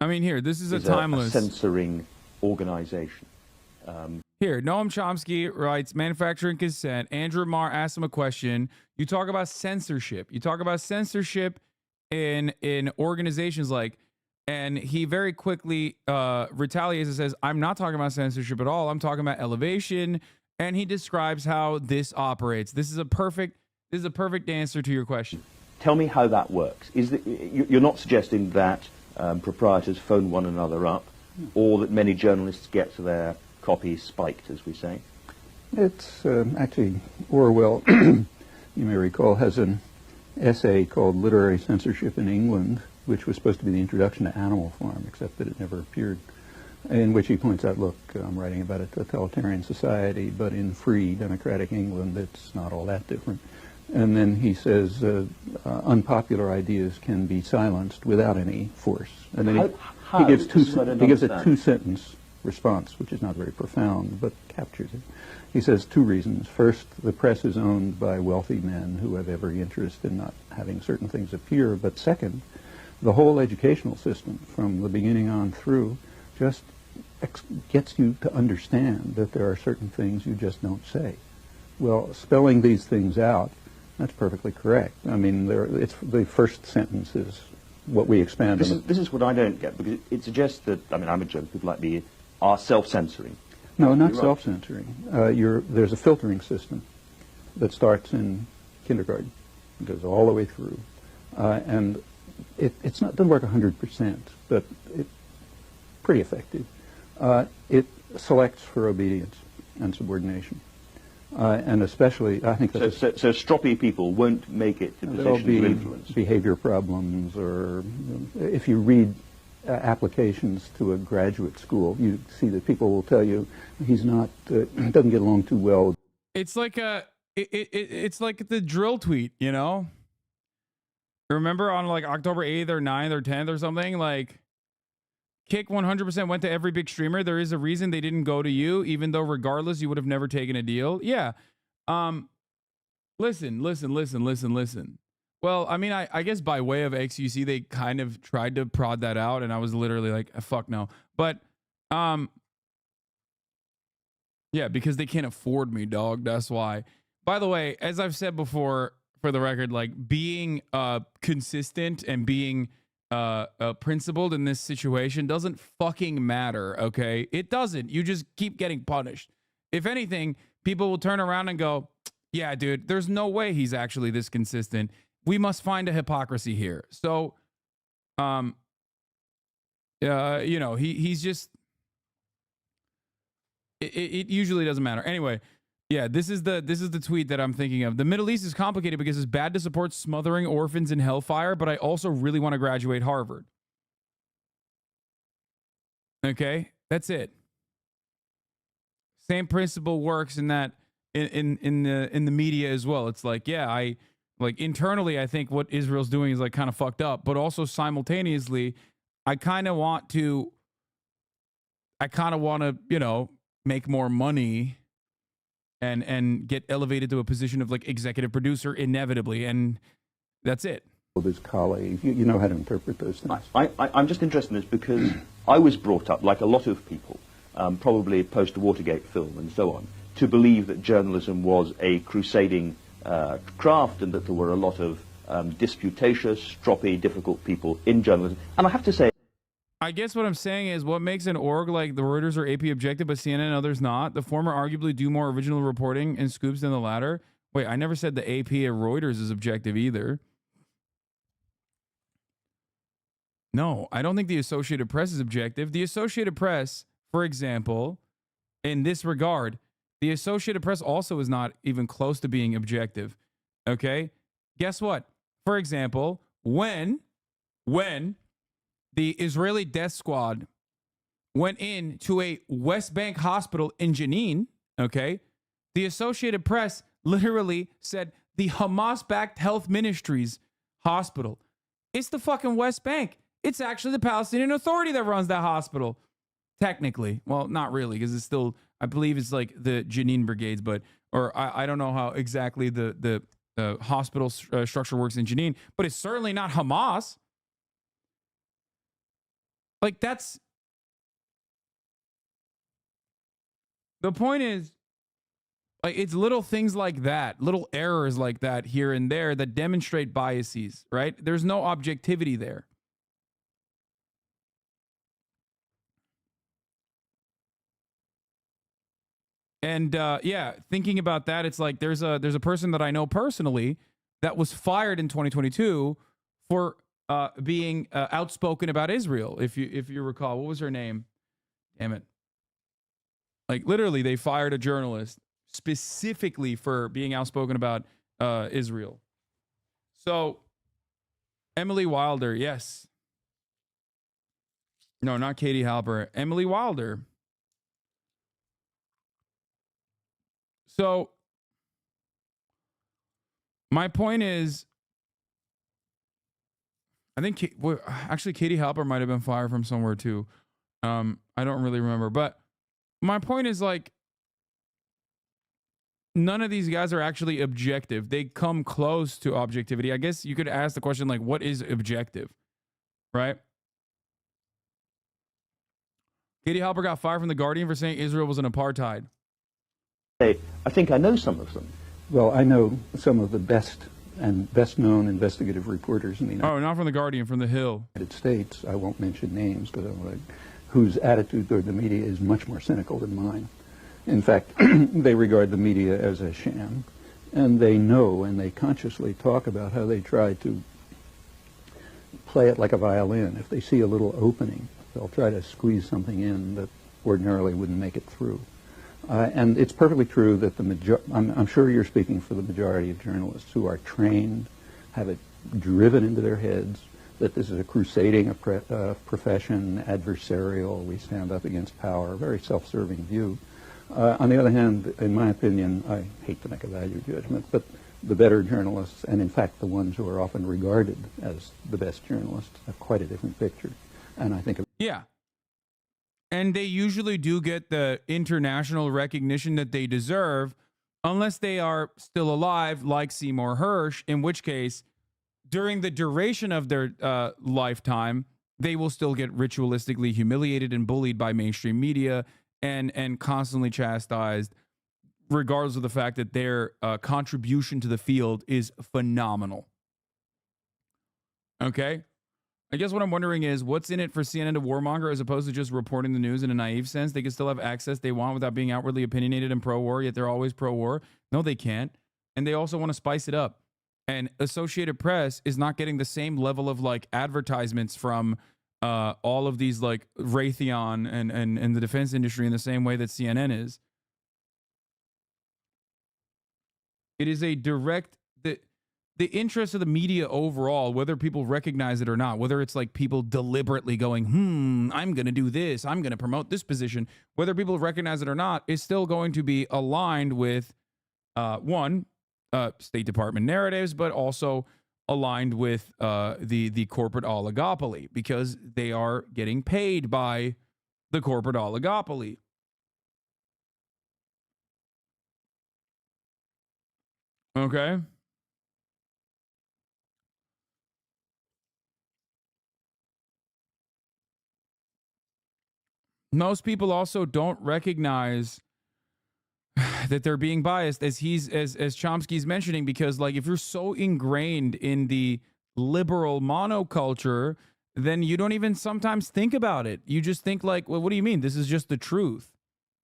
I mean, here, this is a a timeless. censoring organization. Here, Noam Chomsky writes, manufacturing consent. Andrew Marr asked him a question. You talk about censorship. You talk about censorship in organizations like, and he very quickly retaliates and says, I'm not talking about censorship at all. I'm talking about elevation. And he describes how this operates. This is a perfect answer to your question. Tell me how that works. You're not suggesting that proprietors phone one another up, or that many journalists get their copy spiked, as we say? It's actually Orwell, you may recall, has an essay called Literary Censorship in England, which was supposed to be the introduction to Animal Farm, except that it never appeared, in which he points out, look, I'm writing about a totalitarian society, but in free, democratic England, it's not all that different. And then he says unpopular ideas can be silenced without any force. And then he gives a two-sentence response, which is not very profound, but captures it. He says two reasons. First, the press is owned by wealthy men who have every interest in not having certain things appear. But second, the whole educational system, from the beginning on through, just gets you to understand that there are certain things you just don't say. Well, spelling these things out, that's perfectly correct. I mean, it's the first sentence is what we expand on. This is what I don't get, because it suggests that, I mean, I'm a journalist, people like me are self-censoring. No, not self-censoring. There's a filtering system that starts in kindergarten. It goes all the way through. And it doesn't work 100%, but it's pretty effective. It selects for obedience and subordination. And especially, I think that's... So stroppy people won't make it to positions of influence. Behavior problems, or if you read applications to a graduate school, you see that people will tell you he's not, doesn't get along too well. It's like it's like the drill tweet, you know? Remember on like October 8th or 9th or 10th or something, like, Kick 100% went to every big streamer. There is a reason they didn't go to you, even though regardless you would have never taken a deal. Yeah. Listen. Well, I mean, I guess by way of XUC, they kind of tried to prod that out, and I was literally like, fuck no. But, yeah, because they can't afford me, dog. That's why. By the way, as I've said before, for the record, like, being consistent and being principled in this situation doesn't fucking matter, okay? It doesn't. You just keep getting punished. If anything, people will turn around and go, yeah, dude, there's no way he's actually this consistent. We must find a hypocrisy here. So, you know, he's just, it usually doesn't matter. Anyway, yeah, this is the tweet that I'm thinking of. The Middle East is complicated because it's bad to support smothering orphans in hellfire, but I also really want to graduate Harvard. Okay, that's it. Same principle works in that in the media as well. It's like, yeah, I like internally I think what Israel's doing is like kind of fucked up, but also simultaneously I kind of want to, you know, make more money and get elevated to a position of like executive producer inevitably, and that's it. His colleagues, you know how to interpret those things. I'm just interested in this because I was brought up, like a lot of people, probably post the Watergate film and so on, to believe that journalism was a crusading craft and that there were a lot of disputatious, stroppy, difficult people in journalism. And I have to say, I guess what I'm saying is what makes an org like the Reuters or AP objective, but CNN and others not? The former arguably do more original reporting and scoops than the latter. Wait, I never said the AP or Reuters is objective either. No, I don't think the Associated Press is objective. The Associated Press, for example, in this regard, the Associated Press also is not even close to being objective. Okay? Guess what? For example, when the Israeli death squad went in to a West Bank hospital in Jenin, okay, the Associated Press literally said the Hamas-backed health ministries hospital. It's the fucking West Bank. It's actually the Palestinian Authority that runs that hospital. Technically. Well, not really, because it's still, I believe it's like the Jenin brigades, but, or I don't know how exactly the hospital structure works in Jenin, but it's certainly not Hamas. Like, that's the point is, like, it's little things like that, little errors like that here and there that demonstrate biases, right? There's no objectivity there. And yeah, thinking about that, it's like there's a person that I know personally that was fired in 2022 for being outspoken about Israel. If you recall, what was her name? Damn it! Like, literally, they fired a journalist specifically for being outspoken about Israel. So, Emily Wilder, yes. No, not Katie Halper. Emily Wilder. So, my point is, I think actually Katie Halper might have been fired from somewhere too. I don't really remember, but my point is, like, none of these guys are actually objective. They come close to objectivity. I guess you could ask the question, like, what is objective, right? Katie Halper got fired from The Guardian for saying Israel was an apartheid. I think I know some of them. Well, I know some of the best and best-known investigative reporters in the not from The Guardian, from The Hill. United States. I won't mention names, but whose attitude toward the media is much more cynical than mine. In fact, they regard the media as a sham, and they know and they consciously talk about how they try to play it like a violin. If they see a little opening, they'll try to squeeze something in that ordinarily wouldn't make it through. And it's perfectly true that I'm sure you're speaking for the majority of journalists who are trained, have it driven into their heads that this is a crusading profession, adversarial, we stand up against power, a very self-serving view. On the other hand, in my opinion, I hate to make a value judgment, but the better journalists, and in fact the ones who are often regarded as the best journalists, have quite a different picture. And I think... Yeah. And they usually do get the international recognition that they deserve, unless they are still alive, like Seymour Hersh, in which case, during the duration of their lifetime, they will still get ritualistically humiliated and bullied by mainstream media and constantly chastised, regardless of the fact that their contribution to the field is phenomenal. Okay? I guess what I'm wondering is, what's in it for CNN to warmonger as opposed to just reporting the news in a naive sense? They can still have access they want without being outwardly opinionated and pro-war, yet they're always pro-war. No, they can't. And they also want to spice it up. And Associated Press is not getting the same level of, like, advertisements from all of these, like, Raytheon and the defense industry in the same way that CNN is. It is a direct... The interest of the media overall, whether people recognize it or not, whether it's like people deliberately going, I'm going to do this, I'm going to promote this position, whether people recognize it or not, is still going to be aligned with, State Department narratives, but also aligned with the corporate oligopoly, because they are getting paid by the corporate oligopoly. Okay? Most people also don't recognize that they're being biased, as Chomsky's mentioning, because, like, if you're so ingrained in the liberal monoculture, then you don't even sometimes think about it. You just think, like, well, what do you mean? This is just the truth.